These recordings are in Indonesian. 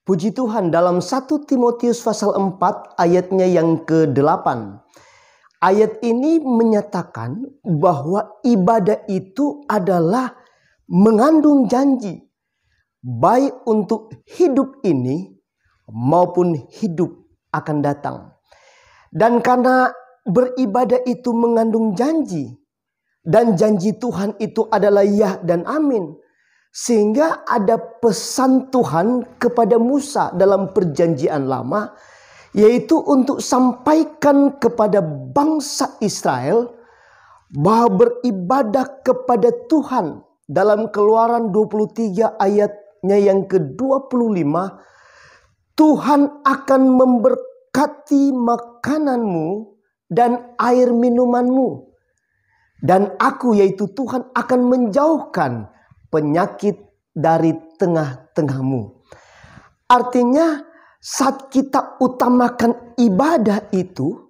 Puji Tuhan, dalam 1 Timotius pasal 4 ayatnya yang ke-8. Ayat ini menyatakan bahwa ibadah itu adalah mengandung janji, baik untuk hidup ini maupun hidup akan datang. Dan karena beribadah itu mengandung janji, dan janji Tuhan itu adalah ya dan amin, sehingga ada pesan Tuhan kepada Musa dalam perjanjian lama, yaitu untuk sampaikan kepada bangsa Israel bahwa beribadah kepada Tuhan. Dalam Keluaran 23 ayatnya yang ke-25, Tuhan akan memberkati makananmu dan air minumanmu. Dan aku, yaitu Tuhan, akan menjauhkan penyakit dari tengah-tengahmu. Artinya saat kita utamakan ibadah itu,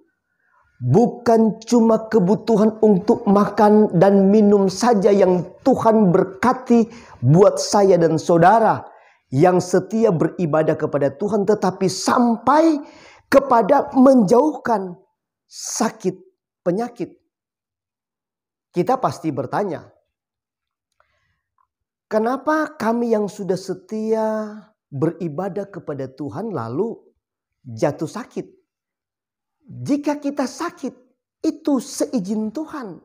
bukan cuma kebutuhan untuk makan dan minum saja yang Tuhan berkati buat saya dan saudara yang setia beribadah kepada Tuhan, tetapi sampai kepada menjauhkan sakit penyakit. Kita pasti bertanya, kenapa kami yang sudah setia beribadah kepada Tuhan lalu jatuh sakit? Jika kita sakit, itu seizin Tuhan.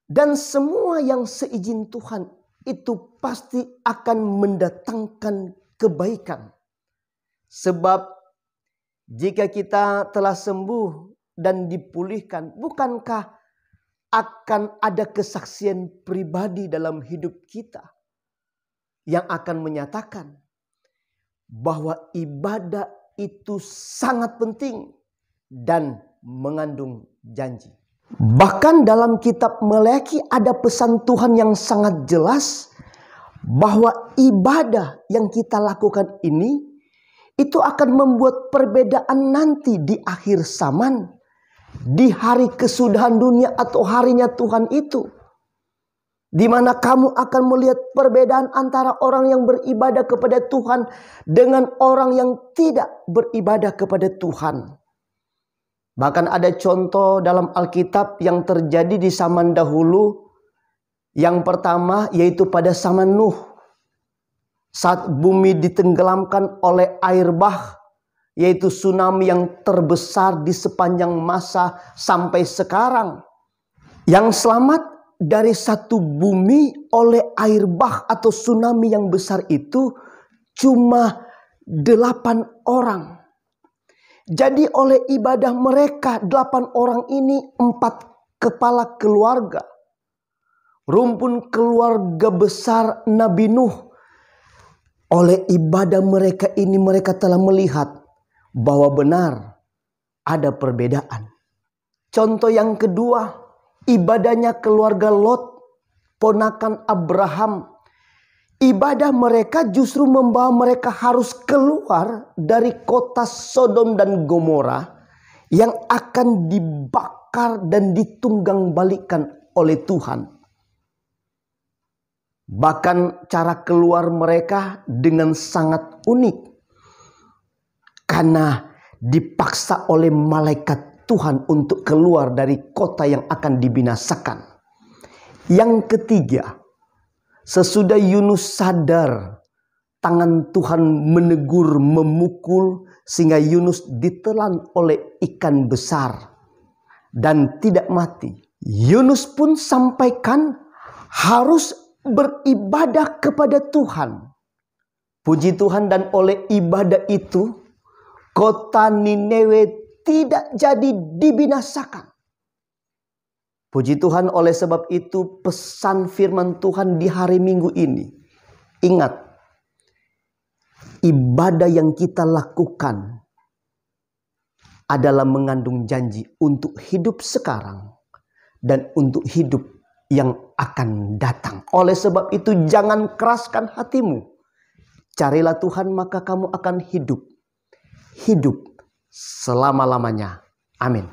Dan semua yang seizin Tuhan itu pasti akan mendatangkan kebaikan. Sebab jika kita telah sembuh dan dipulihkan, bukankah akan ada kesaksian pribadi dalam hidup kita yang akan menyatakan bahwa ibadah itu sangat penting dan mengandung janji. Bahkan dalam kitab Maleakhi ada pesan Tuhan yang sangat jelas bahwa ibadah yang kita lakukan ini itu akan membuat perbedaan nanti di akhir zaman, di hari kesudahan dunia atau harinya Tuhan itu, di mana kamu akan melihat perbedaan antara orang yang beribadah kepada Tuhan dengan orang yang tidak beribadah kepada Tuhan. Bahkan ada contoh dalam Alkitab yang terjadi di zaman dahulu. Yang pertama yaitu pada zaman Nuh, saat bumi ditenggelamkan oleh air bah, yaitu tsunami yang terbesar di sepanjang masa sampai sekarang. Yang selamat dari satu bumi oleh air bah atau tsunami yang besar itu cuma 8 orang. Jadi oleh ibadah mereka 8 orang ini 4 kepala keluarga, rumpun keluarga besar Nabi Nuh. Oleh ibadah mereka ini mereka telah melihat bahwa benar ada perbedaan. Contoh yang kedua, ibadahnya keluarga Lot, ponakan Abraham. Ibadah mereka justru membawa mereka harus keluar dari kota Sodom dan Gomora yang akan dibakar dan ditunggang balikan oleh Tuhan. Bahkan cara keluar mereka dengan sangat unik, karena dipaksa oleh malaikat Tuhan untuk keluar dari kota yang akan dibinasakan. Yang ketiga, sesudah Yunus sadar, tangan Tuhan menegur, memukul, sehingga Yunus ditelan oleh ikan besar dan tidak mati. Yunus pun sampaikan harus beribadah kepada Tuhan. Puji Tuhan, dan oleh ibadah itu kota Niniwe tidak jadi dibinasakan. Puji Tuhan, oleh sebab itu pesan firman Tuhan di hari Minggu ini. Ingat, ibadah yang kita lakukan adalah mengandung janji untuk hidup sekarang dan untuk hidup yang akan datang. Oleh sebab itu jangan keraskan hatimu. Carilah Tuhan maka kamu akan hidup selama-lamanya. Amin.